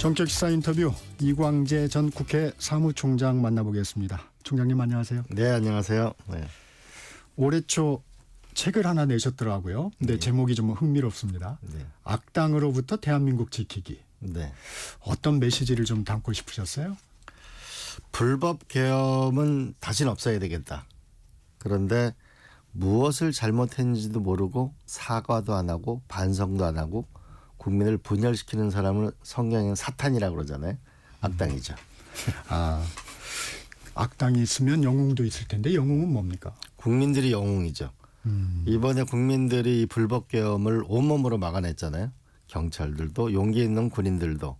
본격 시사 인터뷰 이광재 전 국회 사무총장 만나보겠습니다. 총장님 안녕하세요. 네, 안녕하세요. 네. 올해 초 책을 하나 내셨더라고요. 근데 네. 제목이 좀 흥미롭습니다. 네. 악당으로부터 대한민국 지키기. 네. 어떤 메시지를 좀 담고 싶으셨어요? 불법 계엄은 다시는 없어야 되겠다. 그런데 무엇을 잘못했는지도 모르고 사과도 안 하고 반성도 안 하고 국민을 분열시키는 사람을 성경에는 사탄이라고 그러잖아요. 악당이죠. 아, 악당이 있으면 영웅도 있을 텐데 영웅은 뭡니까? 국민들이 영웅이죠. 이번에 국민들이 불법 계엄을 온몸으로 막아냈잖아요. 경찰들도 용기 있는 군인들도.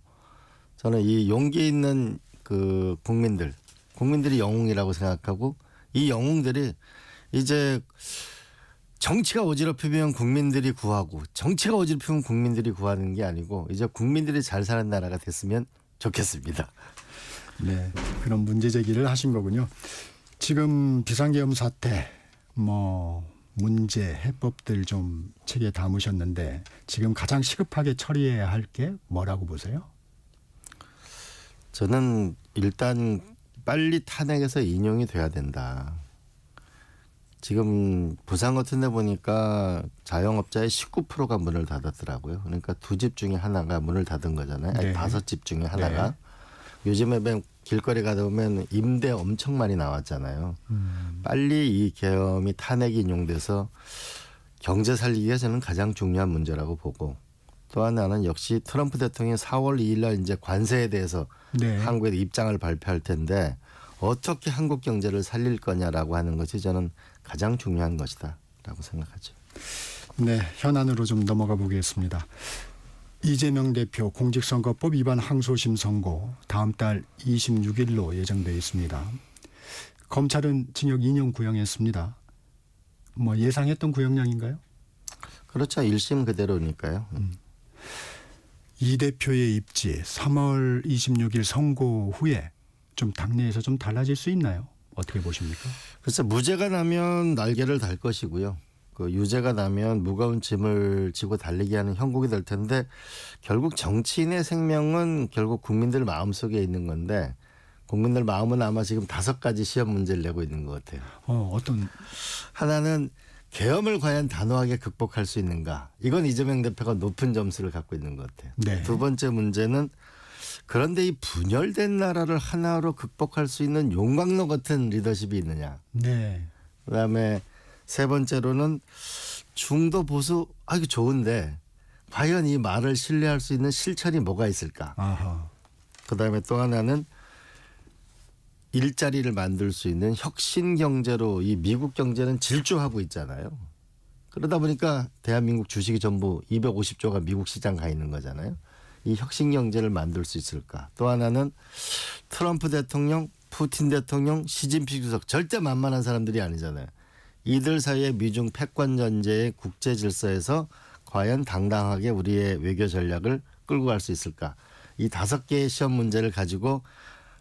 저는 이 용기 있는 그 국민들이 영웅이라고 생각하고 이 영웅들이 이제 정치가 어지럽히면 국민들이 구하고 정치가 어지럽히면 국민들이 구하는 게 아니고 이제 국민들이 잘 사는 나라가 됐으면 좋겠습니다. 네, 그런 문제 제기를 하신 거군요. 지금 비상계엄 사태 문제 해법들 좀 책에 담으셨는데 지금 가장 시급하게 처리해야 할 게 뭐라고 보세요? 저는 일단 빨리 탄핵에서 인용이 돼야 된다. 지금 부산 같은 데 보니까 자영업자의 19%가 문을 닫았더라고요. 그러니까 두 집 중에 하나가 문을 닫은 거잖아요. 네. 아니, 5집 중에 하나가. 네. 요즘에 길거리 가다 보면 임대 엄청 많이 나왔잖아요. 빨리 이 계엄이 탄핵이 인용돼서 경제 살리기가 저는 가장 중요한 문제라고 보고 또 하나는 역시 트럼프 대통령이 4월 2일 날 이제 관세에 대해서 네. 한국에 입장을 발표할 텐데 어떻게 한국 경제를 살릴 거냐라고 하는 것이 저는 가장 중요한 것이다라고 생각하죠. 네, 현안으로 좀 넘어가 보겠습니다. 이재명 대표 공직선거법 위반 항소심 선고 다음 달 26일로 예정되어 있습니다. 검찰은 징역 2년 구형했습니다. 예상했던 구형량인가요? 그렇죠. 1심 그대로니까요. 이 대표의 입지 3월 26일 선고 후에 좀 당내에서 좀 달라질 수 있나요? 어떻게 보십니까? 글쎄 무죄가 나면 날개를 달 것이고요. 그 유죄가 나면 무거운 짐을 지고 달리게 하는 형국이 될 텐데 결국 정치인의 생명은 결국 국민들 마음속에 있는 건데 국민들 마음은 아마 지금 5가지 시험 문제를 내고 있는 것 같아요. 어떤? 하나는 계엄을 과연 단호하게 극복할 수 있는가. 이건 이재명 대표가 높은 점수를 갖고 있는 것 같아요. 네. 두 번째 문제는 그런데 이 분열된 나라를 하나로 극복할 수 있는 용광로 같은 리더십이 있느냐. 네. 그다음에 세 번째로는 중도 보수 이거 좋은데 과연 이 말을 신뢰할 수 있는 실천이 뭐가 있을까. 아하. 그다음에 또 하나는 일자리를 만들 수 있는 혁신 경제로 이 미국 경제는 질주하고 있잖아요. 그러다 보니까 대한민국 주식이 전부 250조가 미국 시장 가 있는 거잖아요. 이 혁신 경제를 만들 수 있을까. 또 하나는 트럼프 대통령, 푸틴 대통령, 시진핑 주석 절대 만만한 사람들이 아니잖아요. 이들 사이의 미중 패권 전제의 국제 질서에서 과연 당당하게 우리의 외교 전략을 끌고 갈 수 있을까. 이 5개의 시험 문제를 가지고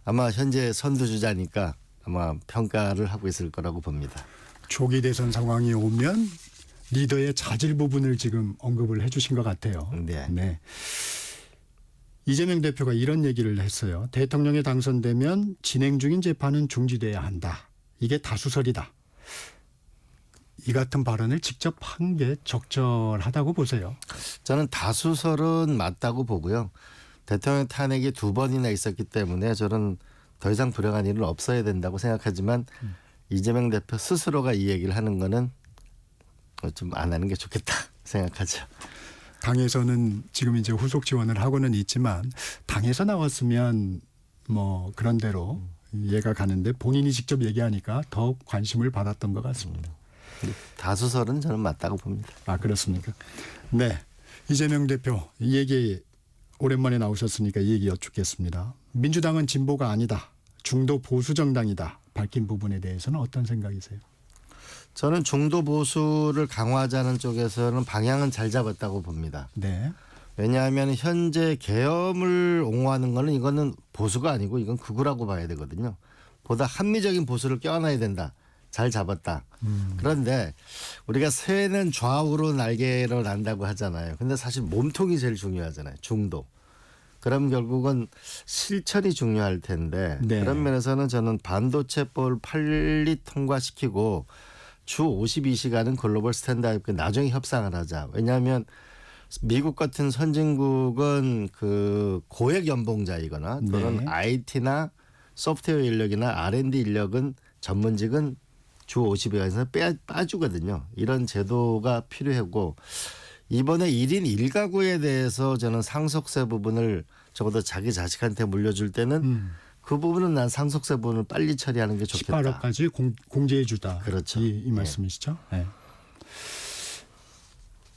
아마 현재 선두주자니까 아마 평가를 하고 있을 거라고 봅니다. 조기 대선 상황이 오면 리더의 자질 부분을 지금 언급을 해 주신 것 같아요. 네. 이재명 대표가 이런 얘기를 했어요. 대통령에 당선되면 진행 중인 재판은 중지돼야 한다. 이게 다수설이다. 이 같은 발언을 직접 한 게 적절하다고 보세요. 저는 다수설은 맞다고 보고요. 대통령 탄핵이 2번이나 있었기 때문에 저는 더 이상 불행한 일은 없어야 된다고 생각하지만 이재명 대표 스스로가 이 얘기를 하는 거는 좀 안 하는 게 좋겠다 생각하죠. 당에서는 지금 이제 후속 지원을 하고는 있지만 당에서 나왔으면 그런 대로 이해가 가는데 본인이 직접 얘기하니까 더 관심을 받았던 것 같습니다. 다수설은 저는 맞다고 봅니다. 아, 그렇습니까? 네. 이재명 대표 이 얘기 오랜만에 나오셨으니까 이 얘기 여쭙겠습니다. 민주당은 진보가 아니다. 중도 보수 정당이다. 밝힌 부분에 대해서는 어떤 생각이세요? 저는 중도 보수를 강화하자는 쪽에서는 방향은 잘 잡았다고 봅니다. 네. 왜냐하면 현재 계엄을 옹호하는 거는 이거는 보수가 아니고 이건 극우라고 봐야 되거든요. 보다 합리적인 보수를 껴안아야 된다. 잘 잡았다. 그런데 우리가 새는 좌우로 날개를 난다고 하잖아요. 근데 사실 몸통이 제일 중요하잖아요. 중도. 그럼 결국은 실천이 중요할 텐데 네. 그런 면에서는 저는 반도체법을 빨리 통과시키고 주 52시간은 글로벌 스탠다드에 나중에 협상을 하자. 왜냐하면 미국 같은 선진국은 그 고액 연봉자이거나 또는 네. IT나 소프트웨어 인력이나 R&D 인력은 전문직은 주 50시간에서 빠주거든요. 이런 제도가 필요하고 이번에 1인 1가구에 대해서 저는 상속세 부분을 적어도 자기 자식한테 물려줄 때는 그 부분은 난 상속세 부분을 빨리 처리하는 게 좋겠다. 18억까지 공제해 주다. 그렇죠. 이 말씀이시죠? 네.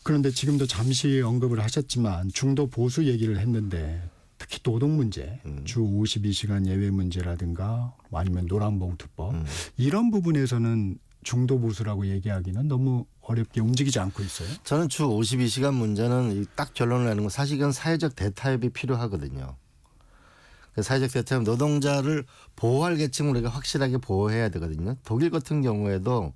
그런데 지금도 잠시 언급을 하셨지만 중도 보수 얘기를 했는데 특히 노동 문제, 주 52시간 예외 문제라든가 아니면 노란봉투법 이런 부분에서는 중도 보수라고 얘기하기는 너무 어렵게 움직이지 않고 있어요. 저는 주 52시간 문제는 딱 결론을 내는 건 사실은 사회적 대타협이 필요하거든요. 그 사회적 대타협 노동자를 보호할 계층을 우리가 확실하게 보호해야 되거든요. 독일 같은 경우에도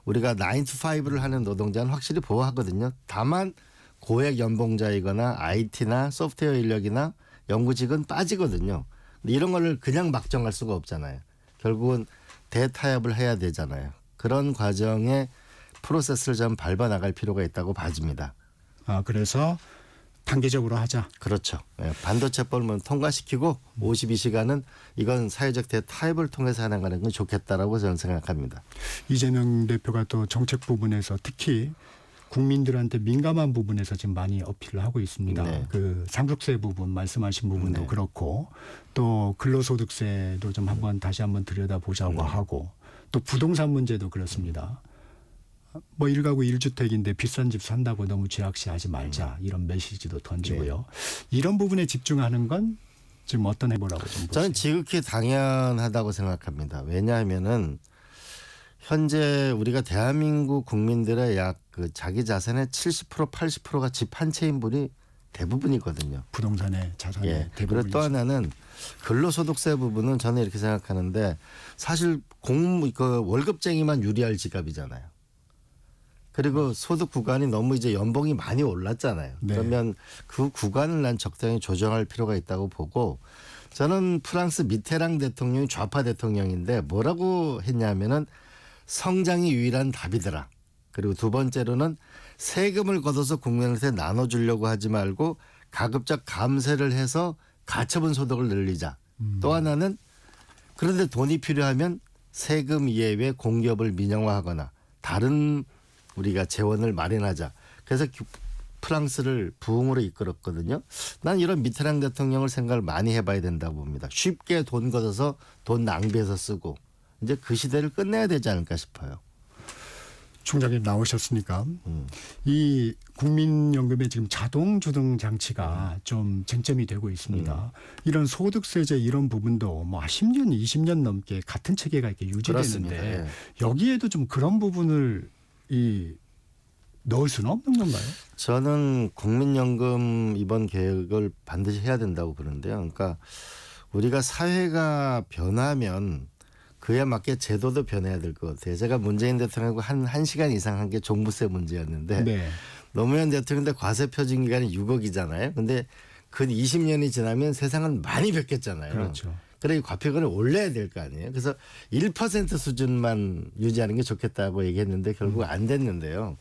우리가 9 to 5를 하는 노동자는 확실히 보호하거든요. 다만 고액 연봉자이거나 IT나 소프트웨어 인력이나 연구직은 빠지거든요. 근데 이런 거를 그냥 막 정할 수가 없잖아요. 결국은 대타협을 해야 되잖아요. 그런 과정에 프로세스를 좀 밟아 나갈 필요가 있다고 봐집니다. 그래서 단계적으로 하자. 그렇죠. 예, 반도체법을 통과시키고 52시간은 이건 사회적 대타협을 통해서 해나가는 건 좋겠다라고 저는 생각합니다. 이재명 대표가 또 정책 부분에서 특히 국민들한테 민감한 부분에서 지금 많이 어필을 하고 있습니다. 네. 그 상속세 부분 말씀하신 부분도 네. 그렇고 또 근로소득세도 좀 다시 한번 들여다보자고 하고 또 부동산 문제도 그렇습니다. 뭐 1가구 1주택인데 비싼 집 산다고 너무 쥐약시하지 말자 이런 메시지도 던지고요. 이런 부분에 집중하는 건 지금 어떤 해보라고 좀 보세요. 저는 지극히 당연하다고 생각합니다. 왜냐하면은 현재 우리가 대한민국 국민들의 약 그 자기 자산의 70% 80%가 집 한 채인 분이 대부분이거든요. 부동산의 자산의 예. 대부분. 그리고 또 하나는 근로소득세 부분은 저는 이렇게 생각하는데 사실 그 월급쟁이만 유리할 지갑이잖아요. 그리고 소득 구간이 너무 이제 연봉이 많이 올랐잖아요. 네. 그러면 그 구간을 난 적당히 조정할 필요가 있다고 보고 저는 프랑스 미테랑 대통령이 좌파 대통령인데 뭐라고 했냐면은 성장이 유일한 답이더라. 그리고 두 번째로는 세금을 걷어서 국민한테 나눠주려고 하지 말고 가급적 감세를 해서 가처분 소득을 늘리자. 또 하나는 그런데 돈이 필요하면 세금 이외에 공기업을 민영화하거나 다른 우리가 재원을 마련하자. 그래서 프랑스를 부흥으로 이끌었거든요. 난 이런 미테랑 대통령을 생각을 많이 해봐야 된다고 봅니다. 쉽게 돈 걷어서 돈 낭비해서 쓰고 이제 그 시대를 끝내야 되지 않을까 싶어요. 총장님 나오셨으니까 이 국민연금의 지금 자동 주등 장치가 좀 쟁점이 되고 있습니다. 이런 소득세제 이런 부분도 뭐 10년, 20년 넘게 같은 체계가 이렇게 유지되는데 그렇습니다. 예. 여기에도 좀 그런 부분을 넣을 수는 없는 건가요? 저는 국민연금 이번 계획을 반드시 해야 된다고 보는데요. 그러니까 우리가 사회가 변하면 그에 맞게 제도도 변해야 될 것 같아요. 제가 문재인 대통령하고 한 시간 이상 한 게 종부세 문제였는데 네. 노무현 대통령인데 과세 표준 기간이 6억이잖아요. 근데 근 20년이 지나면 세상은 많이 바뀌었잖아요. 그렇죠. 그래 과표금을 올려야 될 거 아니에요. 그래서 1% 수준만 유지하는 게 좋겠다고 얘기했는데 결국 안 됐는데요.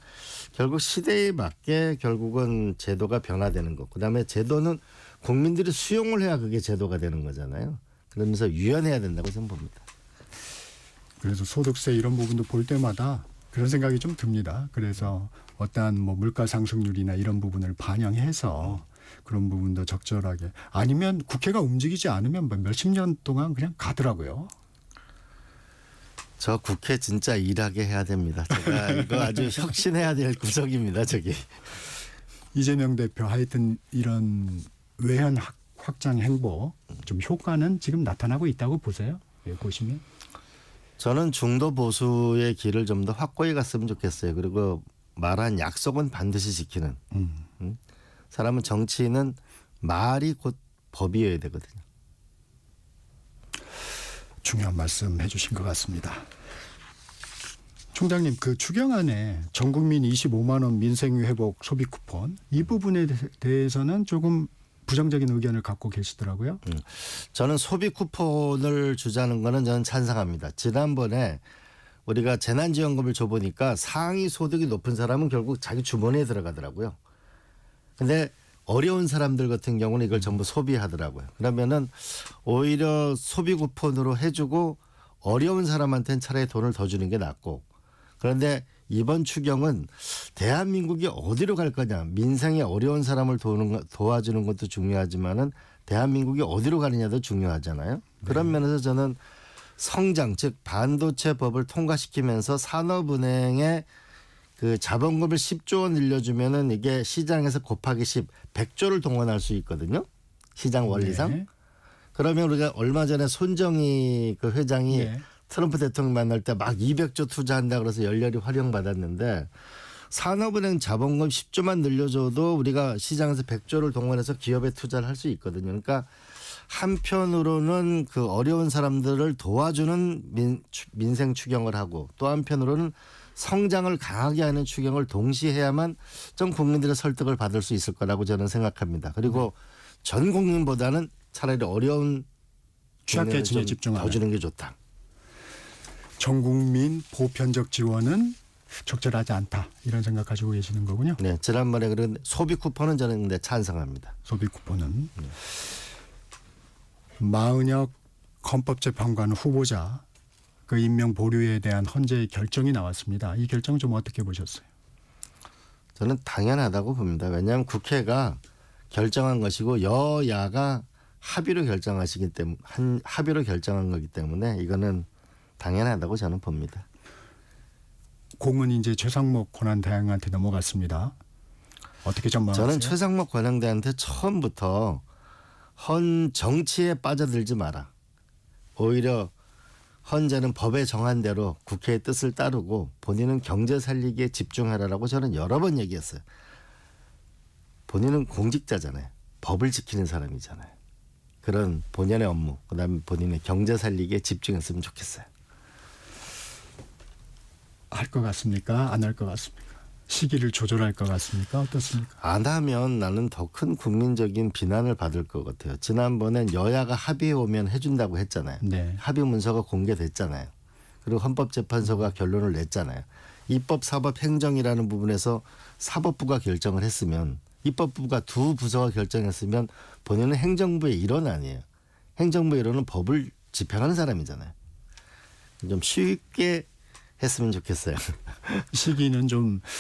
결국 시대에 맞게 결국은 제도가 변화되는 것. 그다음에 제도는 국민들이 수용을 해야 그게 제도가 되는 거잖아요. 그러면서 유연해야 된다고 저는 봅니다. 그래서 소득세 이런 부분도 볼 때마다 그런 생각이 좀 듭니다. 그래서 어떠한 뭐 물가 상승률이나 이런 부분을 반영해서 그런 부분도 적절하게 아니면 국회가 움직이지 않으면 뭐 몇십 년 동안 그냥 가더라고요. 저 국회 진짜 일하게 해야 됩니다. 제가 이거 아주 혁신해야 될 구석입니다. 저기. 이재명 대표 하여튼 이런 외연 확장 행보 좀 효과는 지금 나타나고 있다고 보세요. 예, 보시면. 저는 중도 보수의 길을 좀 더 확고히 갔으면 좋겠어요. 그리고 말한 약속은 반드시 지키는. 사람은 정치인은 말이 곧 법이어야 되거든요. 중요한 말씀 해주신 것 같습니다. 총장님 그 추경안에 전국민 25만 원 민생회복 소비 쿠폰 이 부분에 대해서는 조금 부정적인 의견을 갖고 계시더라고요. 저는 소비 쿠폰을 주자는 거는 저는 찬성합니다. 지난번에 우리가 재난지원금을 줘보니까 상위 소득이 높은 사람은 결국 자기 주머니에 들어가더라고요. 근데 어려운 사람들 같은 경우는 이걸 전부 소비하더라고요. 그러면은 오히려 소비 쿠폰으로 해주고 어려운 사람한테는 차라리 돈을 더 주는 게 낫고, 그런데 이번 추경은 대한민국이 어디로 갈 거냐, 민생에 어려운 사람을 도와주는 것도 중요하지만은 대한민국이 어디로 가느냐도 중요하잖아요. 그런 면에서 저는 성장, 즉 반도체 법을 통과시키면서 산업은행에 그 자본금을 10조 원 늘려주면은 이게 시장에서 곱하기 10, 100조를 동원할 수 있거든요. 시장 원리상. 네. 그러면 우리가 얼마 전에 손정희 그 회장이 네. 트럼프 대통령 만날 때 막 200조 투자한다 그래서 열렬히 활용받았는데, 산업은행 자본금 10조만 늘려줘도 우리가 시장에서 100조를 동원해서 기업에 투자를 할 수 있거든요. 그러니까 한편으로는 그 어려운 사람들을 도와주는 민생 추경을 하고, 또 한편으로는 성장을 강하게 하는 추경을 동시에 해야만 좀 국민들의 설득을 받을 수 있을 거라고 저는 생각합니다. 그리고 전 국민보다는 차라리 어려운 취약계층에 좀 집중하는. 더 주는 게 좋다. 전 국민 보편적 지원은 적절하지 않다, 이런 생각 가지고 계시는 거군요. 네, 지난번에 그런 소비 쿠폰은 저는 근데 찬성합니다. 소비 쿠폰은. 마은혁 헌법재판관 후보자 그 임명 보류에 대한 헌재의 결정이 나왔습니다. 이 결정 좀 어떻게 보셨어요? 저는 당연하다고 봅니다. 왜냐하면 국회가 결정한 것이고 여야가 합의로 결정하시기 때문에 합의로 결정한 거기 때문에 이거는 당연하다고 저는 봅니다. 공은 이제 최상목 권한대행한테 넘어갔습니다. 어떻게 전망하세요? 저는 최상목 권한대행한테 처음부터 헌 정치에 빠져들지 마라. 오히려 헌재는 법에 정한 대로 국회의 뜻을 따르고 본인은 경제 살리기에 집중하라라고 저는 여러 번 얘기했어요. 본인은 공직자잖아요. 법을 지키는 사람이잖아요. 그런 본연의 업무, 그다음에 본인의 경제 살리기에 집중했으면 좋겠어요. 할 것 같습니까? 안 할 것 같습니까? 시기를 조절할 것 같습니까? 어떻습니까? 안 하면 나는 더 큰 국민적인 비난을 받을 것 같아요. 지난번엔 여야가 합의해 오면 해준다고 했잖아요. 네. 합의 문서가 공개됐잖아요. 그리고 헌법재판소가 결론을 냈잖아요. 입법, 사법, 행정이라는 부분에서 사법부가 결정을 했으면, 입법부가 두 부서가 결정했으면 본인은 행정부의 일원 아니에요. 행정부의 일원은 법을 집행하는 사람이잖아요. 좀 쉽게 했으면 좋겠어요.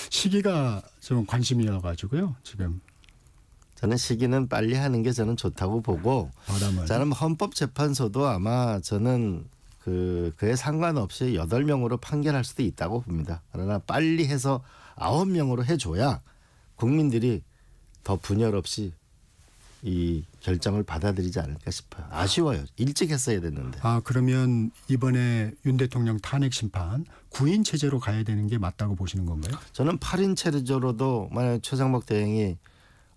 시기가 좀 관심이어가지고요. 지금 저는 시기는 빨리 하는 게 저는 좋다고 보고, 바람을. 저는 헌법재판소도 아마 저는 그에 상관없이 8명으로 판결할 수도 있다고 봅니다. 그러나 빨리 해서 9명으로 해줘야 국민들이 더 분열 없이 이 결정을 받아들이지 않을까 싶어요. 아쉬워요. 일찍 했어야 됐는데. 그러면 이번에 윤 대통령 탄핵 심판 9인 체제로 가야 되는 게 맞다고 보시는 건가요? 저는 8인 체제로도 만약 최상목 대행이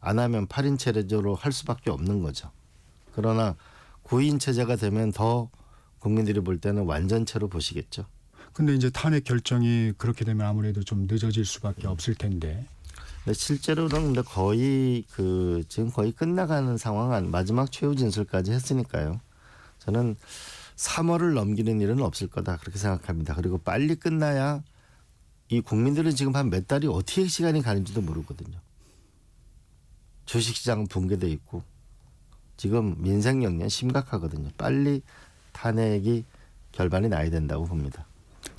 안 하면 8인 체제로 할 수밖에 없는 거죠. 그러나 9인 체제가 되면 더 국민들이 볼 때는 완전체로 보시겠죠. 근데 이제 탄핵 결정이 그렇게 되면 아무래도 좀 늦어질 수밖에 없을 텐데. 근데 실제로는 근데 거의 지금 거의 끝나가는 상황, 마지막 최후 진술까지 했으니까요. 저는 3월을 넘기는 일은 없을 거다 그렇게 생각합니다. 그리고 빨리 끝나야 이 국민들은 지금 한 몇 달이 어떻게 시간이 가는지도 모르거든요. 주식시장은 붕괴돼 있고 지금 민생 영향 심각하거든요. 빨리 탄핵이 결반이 나야 된다고 봅니다.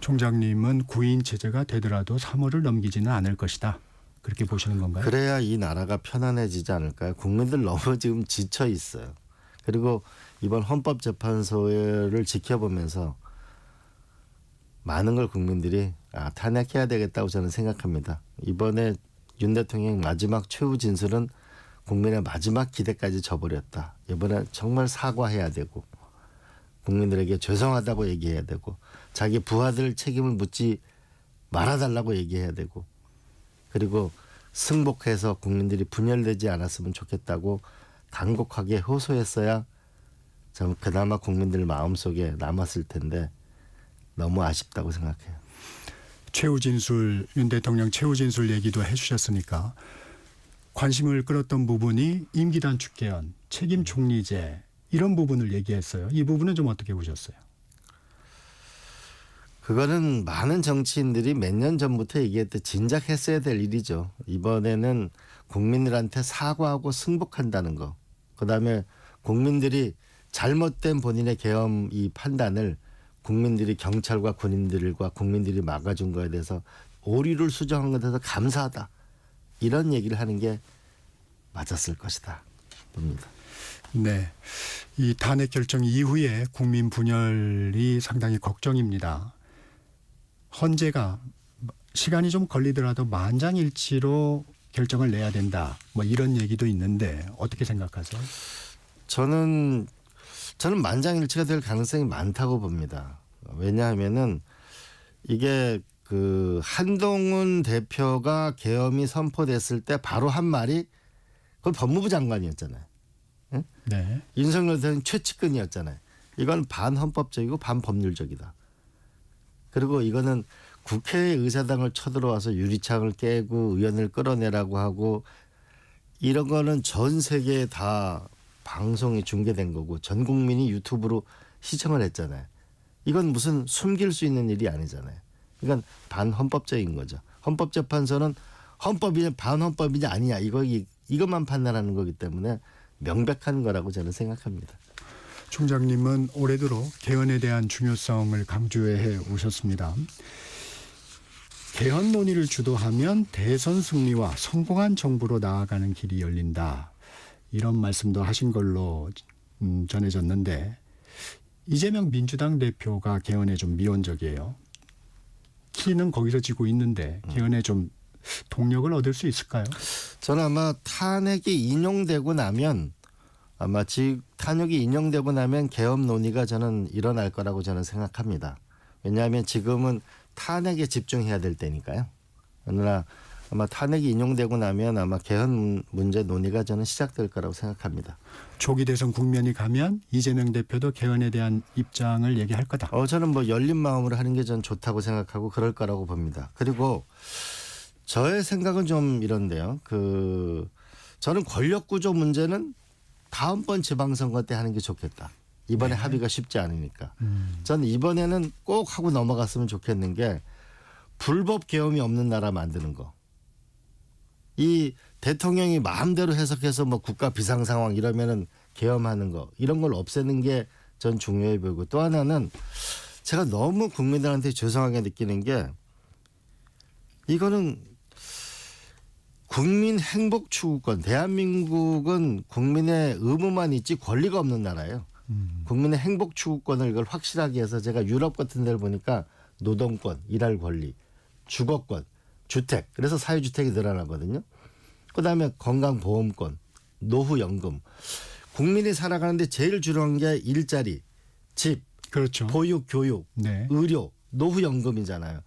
총장님은 9인 체제가 되더라도 3월을 넘기지는 않을 것이다, 그렇게 보시는 건가요? 그래야 이 나라가 편안해지지 않을까요? 국민들 너무 지금 지쳐 있어요. 그리고 이번 헌법재판소를 지켜보면서 많은 걸 국민들이 탄핵해야 되겠다고 저는 생각합니다. 이번에 윤 대통령 마지막 최후 진술은 국민의 마지막 기대까지 저버렸다. 이번에 정말 사과해야 되고 국민들에게 죄송하다고 얘기해야 되고 자기 부하들 책임을 묻지 말아달라고 얘기해야 되고, 그리고 승복해서 국민들이 분열되지 않았으면 좋겠다고 간곡하게 호소했어야 좀 그나마 국민들 마음속에 남았을 텐데 너무 아쉽다고 생각해요. 최후 진술, 윤 대통령 최후 진술 얘기도 해주셨으니까 관심을 끌었던 부분이 임기 단축 개헌, 책임 총리제 이런 부분을 얘기했어요. 이 부분은 좀 어떻게 보셨어요? 그거는 많은 정치인들이 몇 년 전부터 얘기했듯 진작했어야 될 일이죠. 이번에는 국민들한테 사과하고 승복한다는 거. 그다음에 국민들이 잘못된 본인의 계엄 이 판단을 국민들이 경찰과 군인들과 국민들이 막아준 거에 대해서 오류를 수정한 것에 대해서 감사하다. 이런 얘기를 하는 게 맞았을 것이다 봅니다. 네. 이 탄핵 결정 이후에 국민 분열이 상당히 걱정입니다. 헌재가 시간이 좀 걸리더라도 만장일치로 결정을 내야 된다. 뭐 이런 얘기도 있는데 어떻게 생각하세요? 저는 만장일치가 될 가능성이 많다고 봅니다. 왜냐하면은 이게 그 한동훈 대표가 계엄이 선포됐을 때 바로 한 말이 그건 법무부 장관이었잖아요. 응? 네. 윤석열 대통령 최측근이었잖아요. 이건 반헌법적이고 반법률적이다. 그리고 이거는 국회의 의사당을 쳐들어와서 유리창을 깨고 의원을 끌어내라고 하고 이런 거는 전 세계에 다 방송이 중계된 거고 전 국민이 유튜브로 시청을 했잖아요. 이건 무슨 숨길 수 있는 일이 아니잖아요. 이건 반헌법적인 거죠. 헌법재판소는 헌법이냐 반헌법이냐 아니냐 이것만 판단하는 거기 때문에 명백한 거라고 저는 생각합니다. 총장님은 올해 들어 개헌에 대한 중요성을 강조해 오셨습니다. 개헌 논의를 주도하면 대선 승리와 성공한 정부로 나아가는 길이 열린다. 이런 말씀도 하신 걸로 전해졌는데 이재명 민주당 대표가 개헌에 좀 미온적이에요. 키는 거기서 지고 있는데 개헌에 좀 동력을 얻을 수 있을까요? 저는 아마 탄핵이 인용되고 나면 개헌 논의가 저는 일어날 거라고 저는 생각합니다. 왜냐하면 지금은 탄핵에 집중해야 될 때니까요. 그러나 아마 탄핵이 인용되고 나면 아마 개헌 문제 논의가 저는 시작될 거라고 생각합니다. 조기 대선 국면이 가면 이재명 대표도 개헌에 대한 입장을 얘기할 거다. 저는 뭐 열린 마음으로 하는 게 전 좋다고 생각하고 그럴 거라고 봅니다. 그리고 저의 생각은 좀 이런데요. 저는 권력 구조 문제는 다음번 지방선거 때 하는 게 좋겠다. 이번에 합의가 쉽지 않으니까. 저는 이번에는 꼭 하고 넘어갔으면 좋겠는 게 불법 계엄이 없는 나라 만드는 거. 이 대통령이 마음대로 해석해서 뭐 국가 비상 상황 이러면은 계엄하는 거 이런 걸 없애는 게 전 중요해 보이고 또 하나는 제가 너무 국민들한테 죄송하게 느끼는 게 이거는 국민 행복 추구권 대한민국은 국민의 의무만 있지 권리가 없는 나라예요. 국민의 행복 추구권을 이걸 확실하게 해서 제가 유럽 같은 데를 보니까 노동권, 일할 권리, 주거권, 주택 그래서 사회주택이 늘어나거든요. 그다음에 건강보험권, 노후연금 국민이 살아가는데 제일 중요한 게 일자리, 집, 그렇죠. 보육, 교육, 네. 의료, 노후연금이잖아요.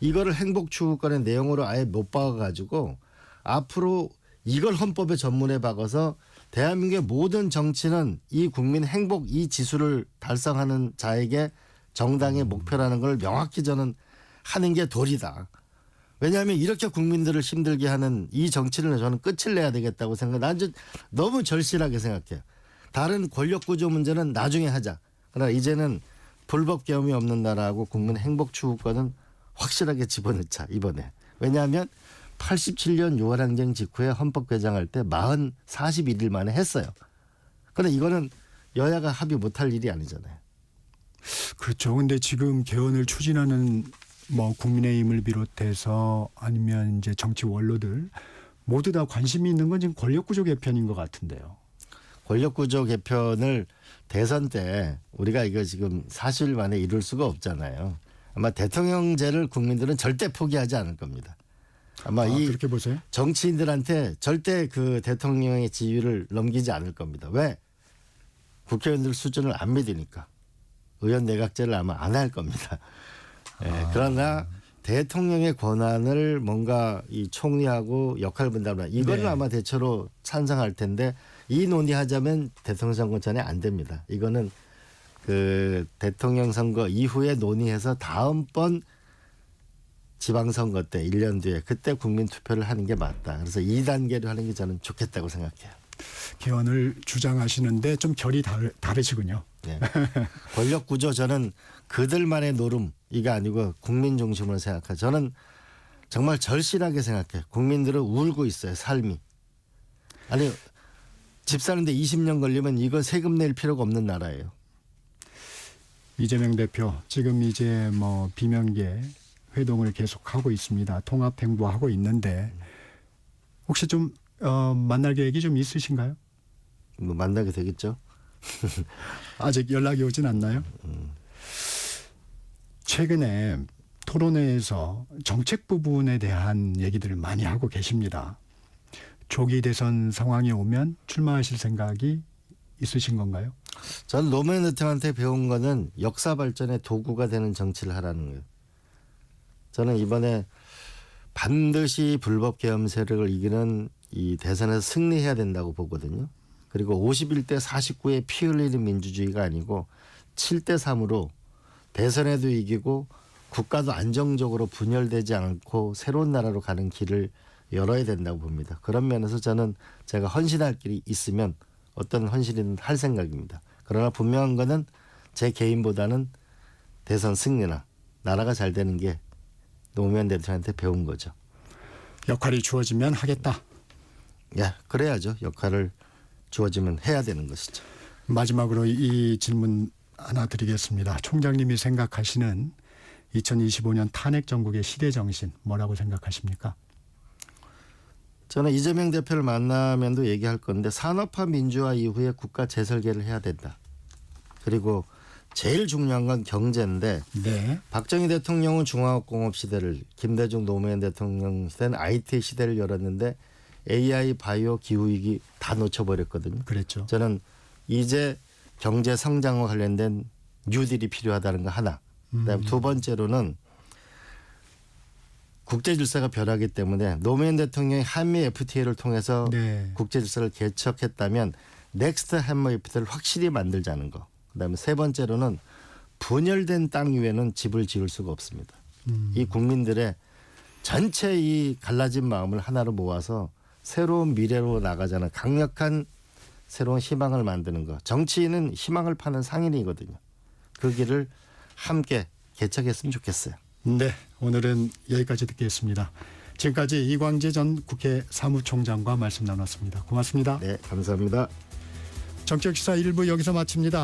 이거를 행복추구권의 내용으로 아예 못 박아가지고 앞으로 이걸 헌법에 전문에 박아서 대한민국의 모든 정치는 이 국민 행복 이 지수를 달성하는 자에게 정당의 목표라는 걸 명확히 저는 하는 게 도리다. 왜냐하면 이렇게 국민들을 힘들게 하는 이 정치를 저는 끝을 내야 되겠다고 생각해요. 난 너무 절실하게 생각해요. 다른 권력구조 문제는 나중에 하자. 그러나 이제는 불법 계엄이 없는 나라하고 국민 행복 추구권은 확실하게 집어넣자 이번에. 왜냐하면 87년 6월 항쟁 직후에 헌법 개정할 때 41일 만에 했어요. 그런데 이거는 여야가 합의 못할 일이 아니잖아요. 그렇죠. 근데 지금 개헌을 추진하는 뭐 국민의힘을 비롯해서 아니면 이제 정치 원로들 모두 다 관심이 있는 건 지금 권력구조 개편인 것 같은데요. 권력구조 개편을 대선 때 우리가 이거 지금 40일 만에 이룰 수가 없잖아요. 아마 대통령제를 국민들은 절대 포기하지 않을 겁니다. 아마 그렇게 보세요? 정치인들한테 절대 그 대통령의 지위를 넘기지 않을 겁니다. 왜? 국회의원들 수준을 안 믿으니까. 의원 내각제를 아마 안 할 겁니다. 그러나 대통령의 권한을 뭔가 이 총리하고 역할 분담을 이거는 네. 아마 대체로 찬성할 텐데 이 논의하자면 대통령 선거 전에 안 됩니다. 이거는 그 대통령 선거 이후에 논의해서 다음번 지방선거 때 1년 뒤에 그때 국민 투표를 하는 게 맞다. 그래서 2단계로 하는 게 저는 좋겠다고 생각해요. 개헌을 주장하시는데 좀 결이 다르시군요. 네. 권력 구조 저는 그들만의 노름 이게 아니고 국민 중심으로 생각해요. 저는 정말 절실하게 생각해요. 국민들은 울고 있어요. 삶이. 아니 집 사는데 20년 걸리면 이거 세금 낼 필요가 없는 나라예요. 이재명 대표 지금 이제 뭐 비명계 회동을 계속하고 있습니다. 통합 행보하고 있는데 혹시 좀 만날 계획이 좀 있으신가요? 뭐 만나게 되겠죠. 아직 연락이 오진 않나요? 최근에 토론회에서 정책 부분에 대한 얘기들을 많이 하고 계십니다. 조기 대선 상황이 오면 출마하실 생각이 있으신 건가요? 저는 노무현 대통령한테 배운 거는 역사 발전의 도구가 되는 정치를 하라는 거예요. 저는 이번에 반드시 불법 계엄 세력을 이기는 이 대선에서 승리해야 된다고 보거든요. 그리고 51대 49의 피 흘리는 민주주의가 아니고 7대 3으로 대선에도 이기고 국가도 안정적으로 분열되지 않고 새로운 나라로 가는 길을 열어야 된다고 봅니다. 그런 면에서 저는 제가 헌신할 길이 있으면 어떤 헌신이든 할 생각입니다. 그러나 분명한 거는 제 개인보다는 대선 승리나 나라가 잘 되는 게 노무현 대통령한테 배운 거죠. 역할이 주어지면 하겠다. 야, 그래야죠. 역할을 주어지면 해야 되는 것이죠. 마지막으로 이 질문 하나 드리겠습니다. 총장님이 생각하시는 2025년 탄핵 정국의 시대 정신 뭐라고 생각하십니까? 저는 이재명 대표를 만나면도 얘기할 건데 산업화 민주화 이후에 국가 재설계를 해야 된다. 그리고 제일 중요한 건 경제인데 네. 박정희 대통령은 중화공업 시대를 김대중 노무현 대통령 시대는 IT 시대를 열었는데 AI, 바이오, 기후위기 다 놓쳐버렸거든요. 그랬죠. 저는 이제 경제 성장과 관련된 뉴딜이 필요하다는 거 하나. 그다음에 두 번째로는 국제 질서가 변하기 때문에 노무현 대통령이 한미 FTA를 통해서 네. 국제 질서를 개척했다면 넥스트 한미 FTA를 확실히 만들자는 거. 그다음에 세 번째로는 분열된 땅 위에는 집을 지을 수가 없습니다. 이 국민들의 전체 이 갈라진 마음을 하나로 모아서 새로운 미래로 나가자는 강력한 새로운 희망을 만드는 거. 정치인은 희망을 파는 상인이거든요. 그 길을 함께 개척했으면 좋겠어요. 네, 오늘은 여기까지 듣겠습니다. 지금까지 이광재 전 국회 사무총장과 말씀 나눴습니다. 고맙습니다. 네, 감사합니다. 정치적 시사 1부 여기서 마칩니다.